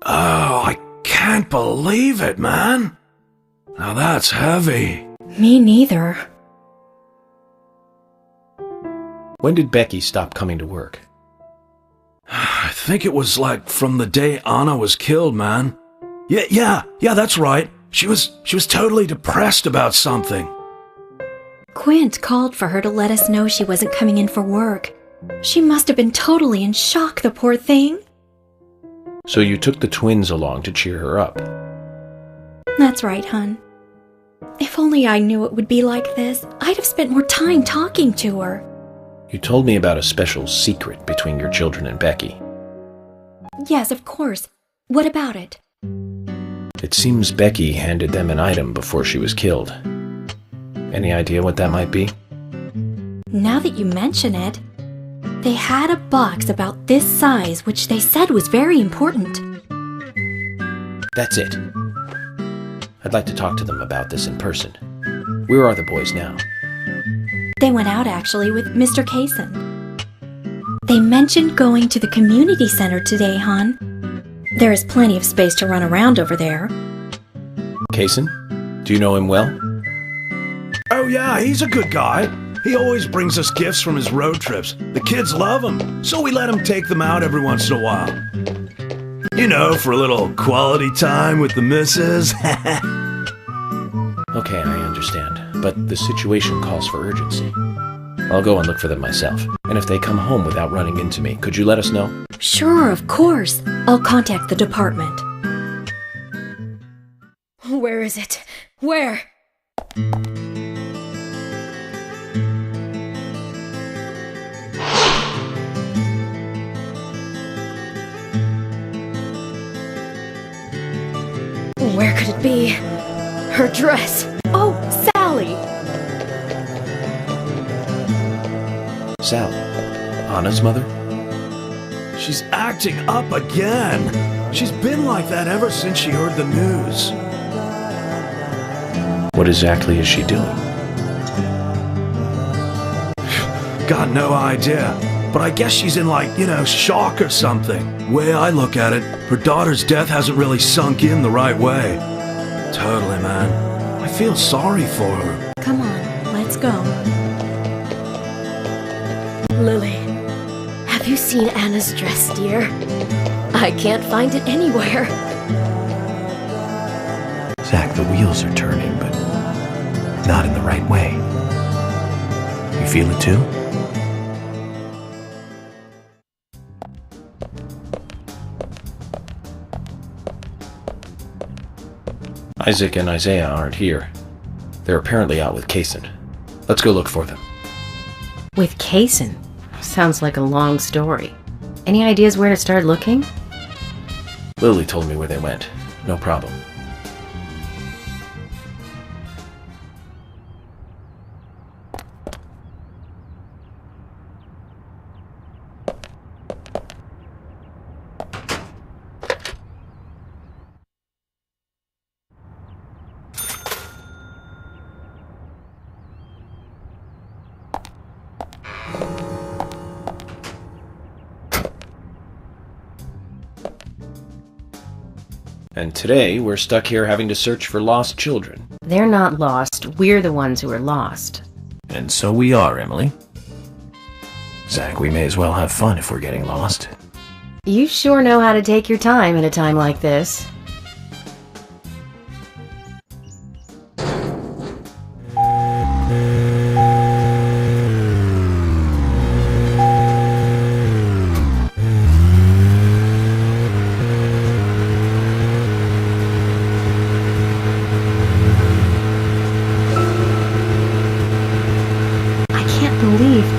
Oh, I can't believe it, man. Now that's heavy. Me neither. When did Becky stop coming to work? I think it was like from the day Anna was killed, man. Yeah, that's right. She was totally depressed about something. Quint called for her to let us know she wasn't coming in for work. She must have been totally in shock, the poor thing. So you took the twins along to cheer her up. That's right, hun. If only I knew it would be like this, I'd have spent more time talking to her. You told me about a special secret between your children and Becky. Yes, of course. What about it? It seems Becky handed them an item before she was killed. Any idea what that might be? Now that you mention it, they had a box about this size which they said was very important. That's it. I'd like to talk to them about this in person. Where are the boys now? They went out actually with Mr. Kaysen. They mentioned going to the community center today, hon. There is plenty of space to run around over there. Kaysen? Do you know him well? Oh yeah, he's a good guy. He always brings us gifts from his road trips. The kids love him, so we let him take them out every once in a while. You know, for a little quality time with the missus. Okay, I understand, but the situation calls for urgency. I'll go and look for them myself, and if they come home without running into me, could you let us know? Sure, of course. I'll contact the department. Where is it? Where? Where could it be? Her dress. Oh, Sally! Sal, Anna's mother? She's acting up again. She's been like that ever since she heard the news. What exactly is she doing? Got no idea. But I guess she's in shock or something. Way I look at it, her daughter's death hasn't really sunk in the right way. Totally, man. I feel sorry for her. Come on, let's go. Lily, have you seen Anna's dress, dear? I can't find it anywhere. Zach, the wheels are turning, but not in the right way. You feel it too? Isaac and Isaiah aren't here. They're apparently out with Kaysen. Let's go look for them. With Kaysen? Sounds like a long story. Any ideas where to start looking? Lily told me where they went. No problem. And today, we're stuck here having to search for lost children. They're not lost. We're the ones who are lost. And so we are, Emily. Zach, we may as well have fun if we're getting lost. You sure know how to take your time at a time like this.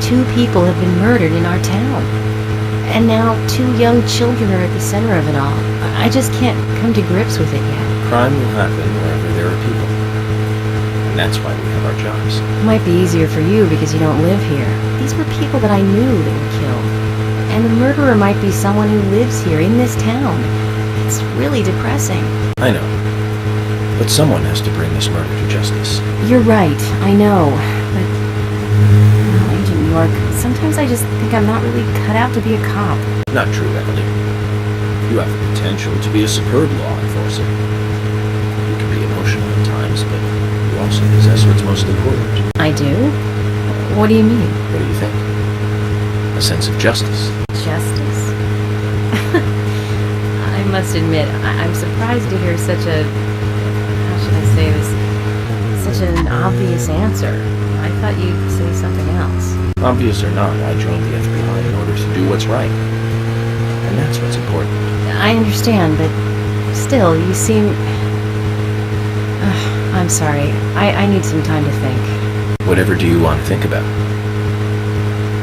Two people have been murdered in our town. And now 2 young children are at the center of it all. I just can't come to grips with it yet. Crime will happen wherever there are people. And that's why we have our jobs. It might be easier for you because you don't live here. These were people that I knew that were killed. And the murderer might be someone who lives here in this town. It's really depressing. I know. But someone has to bring this murder to justice. You're right, I know. But sometimes I just think I'm not really cut out to be a cop. Not true, Emily. You have the potential to be a superb law enforcer. You can be emotional at times, but you also possess what's most important. I do? What do you mean? What do you think? A sense of justice. Justice? I must admit, I'm surprised to hear such a... how should I say this? Such an obvious answer. I thought you'd say something else. Obvious or not, I joined the FBI in order to do what's right. And that's what's important. I understand, but still, you seem... I'm sorry. I need some time to think. Whatever do you want to think about?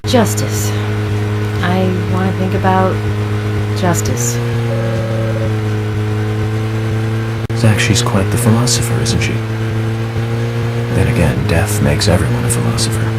Justice. I want to think about justice. Zach, she's quite the philosopher, isn't she? Then again, death makes everyone a philosopher.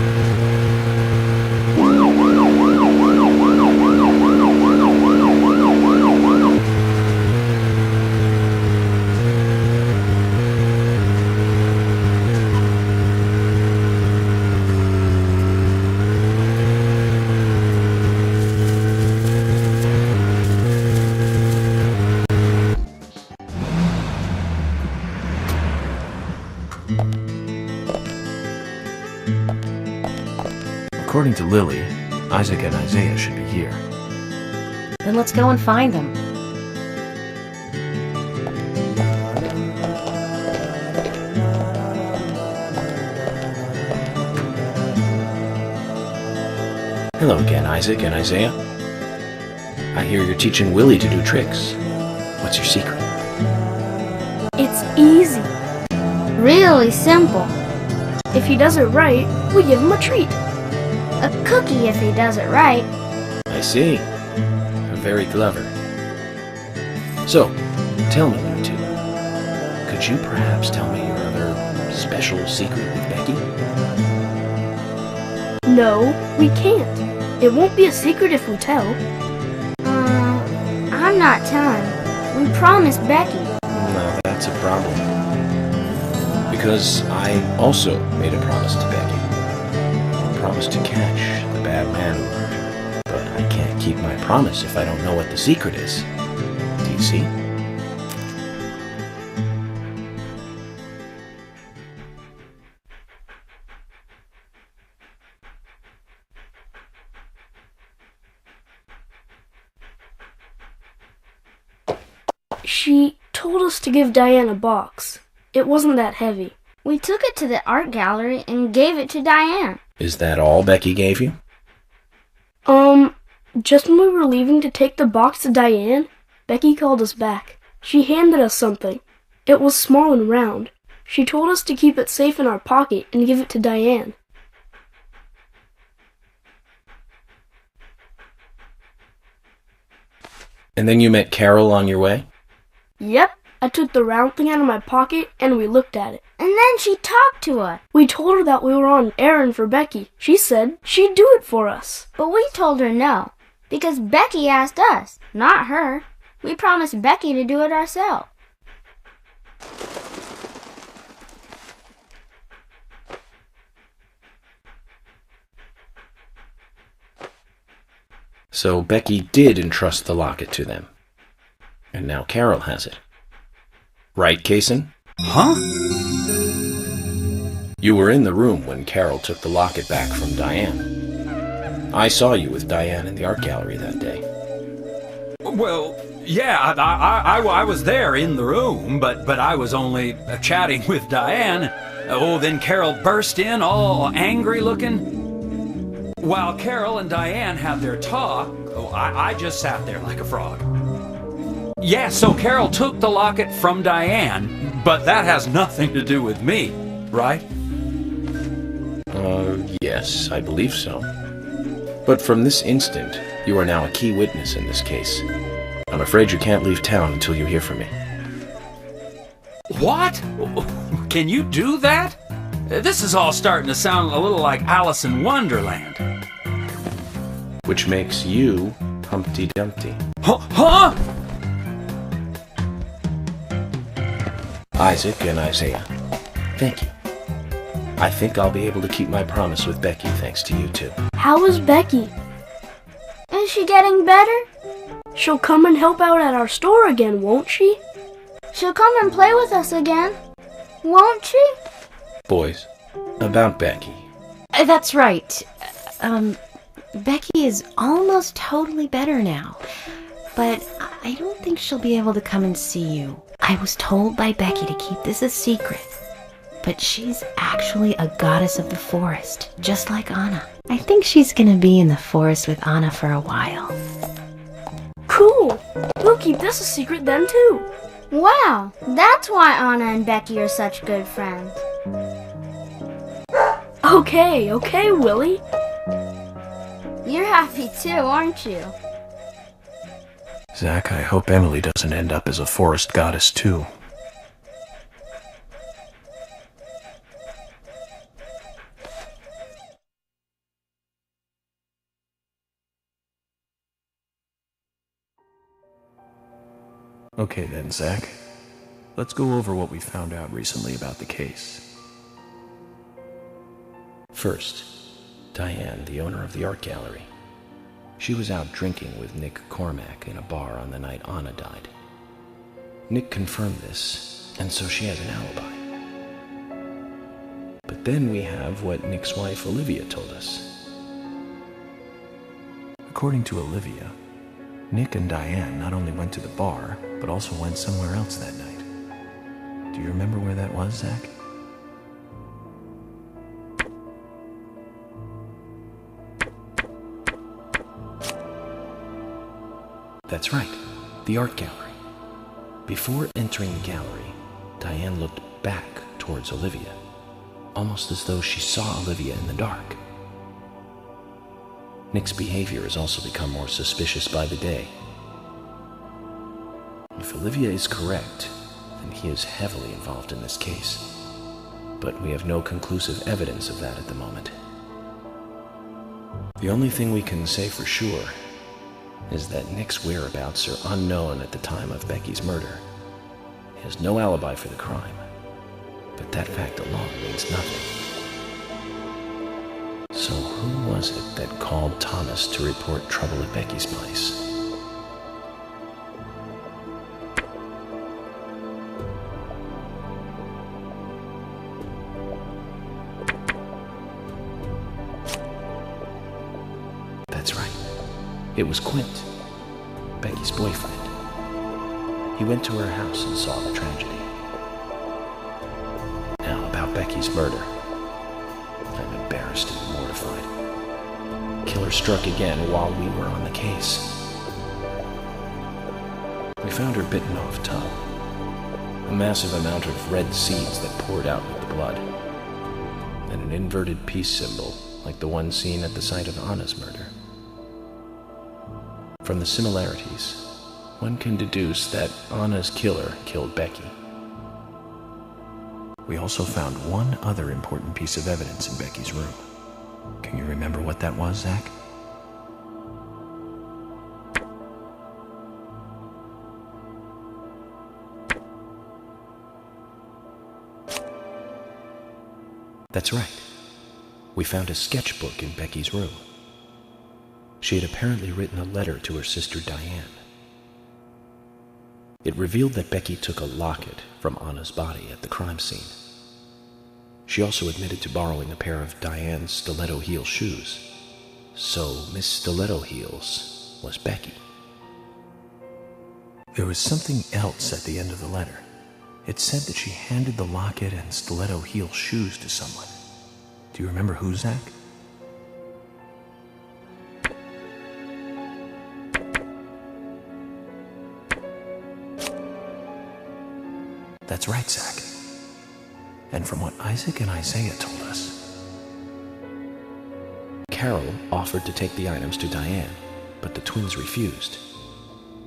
According to Lily, Isaac and Isaiah should be here. Then let's go and find them. Hello again, Isaac and Isaiah. I hear you're teaching Willie to do tricks. What's your secret? It's easy. Really simple. If he does it right, we give him a treat. A cookie if he does it right. I see. Very clever. So, tell me, you two. Could you perhaps tell me your other special secret with Becky? No, we can't. It won't be a secret if we tell. I'm not telling. We promised Becky. No, that's a problem. Because I also made a promise to Becky. A promise to catch the bad man who hurt her. But I can't keep my promise if I don't know what the secret is. Do you see? She told us to give Diane a box. It wasn't that heavy. We took it to the art gallery and gave it to Diane. Is that all Becky gave you? Just when we were leaving to take the box to Diane, Becky called us back. She handed us something. It was small and round. She told us to keep it safe in our pocket and give it to Diane. And then you met Carol on your way? Yep, I took the round thing out of my pocket and we looked at it. And then she talked to us. We told her that we were on an errand for Becky. She said she'd do it for us. But we told her no, because Becky asked us, not her. We promised Becky to do it ourselves. So Becky did entrust the locket to them. And now Carol has it. Right, Kaysen? Huh? You were in the room when Carol took the locket back from Diane. I saw you with Diane in the art gallery that day. Well, yeah, I was there in the room, but I was only chatting with Diane. Oh, then Carol burst in, all angry looking. While Carol and Diane had their talk, I just sat there like a frog. Yeah, so Carol took the locket from Diane, but that has nothing to do with me, right? Yes, I believe so. But from this instant, you are now a key witness in this case. I'm afraid you can't leave town until you hear from me. What? Can you do that? This is all starting to sound a little like Alice in Wonderland. Which makes you Humpty Dumpty. Huh? Isaac and Isaiah, thank you. I think I'll be able to keep my promise with Becky thanks to you two. How is Becky? Is she getting better? She'll come and help out at our store again, won't she? She'll come and play with us again, won't she? Boys, about Becky. That's right. Becky is almost totally better now. But I don't think she'll be able to come and see you. I was told by Becky to keep this a secret. But she's actually a goddess of the forest, just like Anna. I think she's gonna be in the forest with Anna for a while. Cool! We'll keep this a secret then too. Wow, that's why Anna and Becky are such good friends. Okay, Willie. You're happy too, aren't you? Zach, I hope Emily doesn't end up as a forest goddess too. Okay then, Zach. Let's go over what we found out recently about the case. First, Diane, the owner of the art gallery. She was out drinking with Nick Cormack in a bar on the night Anna died. Nick confirmed this, and so she has an alibi. But then we have what Nick's wife Olivia told us. According to Olivia, Nick and Diane not only went to the bar, but also went somewhere else that night. Do you remember where that was, Zach? That's right, the art gallery. Before entering the gallery, Diane looked back towards Olivia, almost as though she saw Olivia in the dark. Nick's behavior has also become more suspicious by the day. If Olivia is correct, then he is heavily involved in this case. But we have no conclusive evidence of that at the moment. The only thing we can say for sure is that Nick's whereabouts are unknown at the time of Becky's murder. He has no alibi for the crime, but that fact alone means nothing. So who was it that called Thomas to report trouble at Becky's place? That's right. It was Quint, Becky's boyfriend. He went to her house and saw the tragedy. Now, about Becky's murder. I'm embarrassed and mortified. Killer struck again while we were on the case. We found her bitten off tongue. A massive amount of red seeds that poured out with the blood. And an inverted peace symbol, like the one seen at the site of Anna's murder. From the similarities, one can deduce that Anna's killer killed Becky. We also found one other important piece of evidence in Becky's room. Can you remember what that was, Zach? That's right. We found a sketchbook in Becky's room. She had apparently written a letter to her sister Diane. It revealed that Becky took a locket from Anna's body at the crime scene. She also admitted to borrowing a pair of Diane's stiletto heel shoes. So Miss Stiletto Heels was Becky. There was something else at the end of the letter. It said that she handed the locket and stiletto heel shoes to someone. Do you remember who, Zach? That's right, Zach. And from what Isaac and Isaiah told us, Carol offered to take the items to Diane, but the twins refused.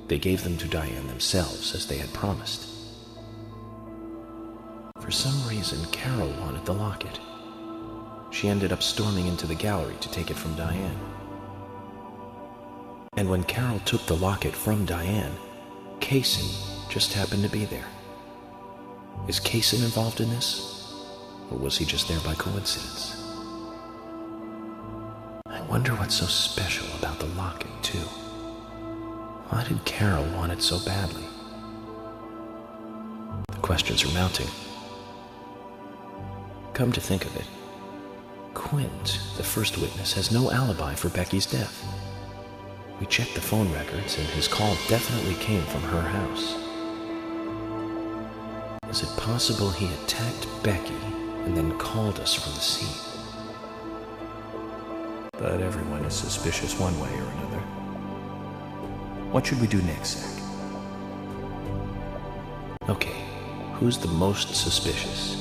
They gave them to Diane themselves, as they had promised. For some reason, Carol wanted the locket. She ended up storming into the gallery to take it from Diane. And when Carol took the locket from Diane, Kaysen just happened to be there. Is Kaysen involved in this? Or was he just there by coincidence? I wonder what's so special about the locket, too. Why did Carol want it so badly? The questions are mounting. Come to think of it, Quint, the first witness, has no alibi for Becky's death. We checked the phone records, and his call definitely came from her house. Is it possible he attacked Becky and then called us from the scene? But everyone is suspicious one way or another. What should we do next, Zach? Okay, who's the most suspicious?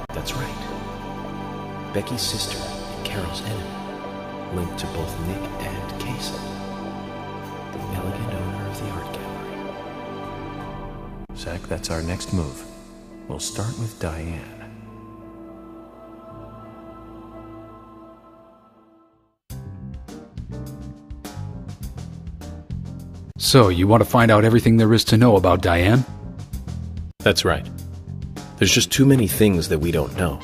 That's right. Becky's sister and Carol's enemy, linked to both Nick and Kaysen, the elegant owner of the art gallery. Zach, that's our next move. We'll start with Diane. So, you want to find out everything there is to know about Diane? That's right. There's just too many things that we don't know.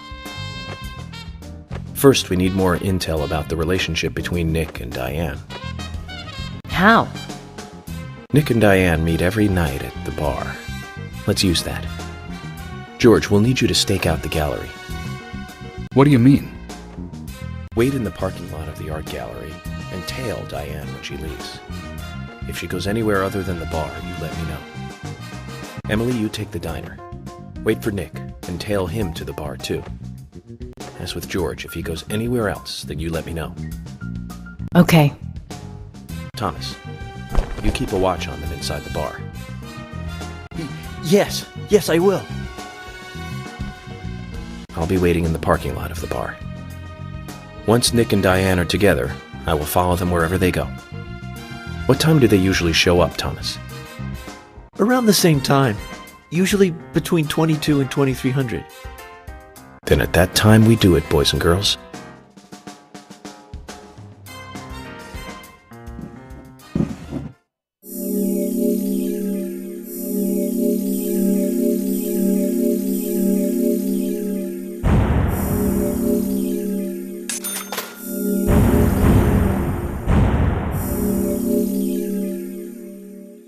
First, we need more intel about the relationship between Nick and Diane. How? Nick and Diane meet every night at the bar. Let's use that. George, we'll need you to stake out the gallery. What do you mean? Wait in the parking lot of the art gallery and tail Diane when she leaves. If she goes anywhere other than the bar, you let me know. Emily, you take the diner. Wait for Nick and tail him to the bar too. As with George, if he goes anywhere else, then you let me know. Okay. Thomas, you keep a watch on them inside the bar. Yes, I will. I'll be waiting in the parking lot of the bar. Once Nick and Diane are together, I will follow them wherever they go. What time do they usually show up, Thomas? Around the same time. Usually between 22 and 2300. Then at that time we do it, boys and girls.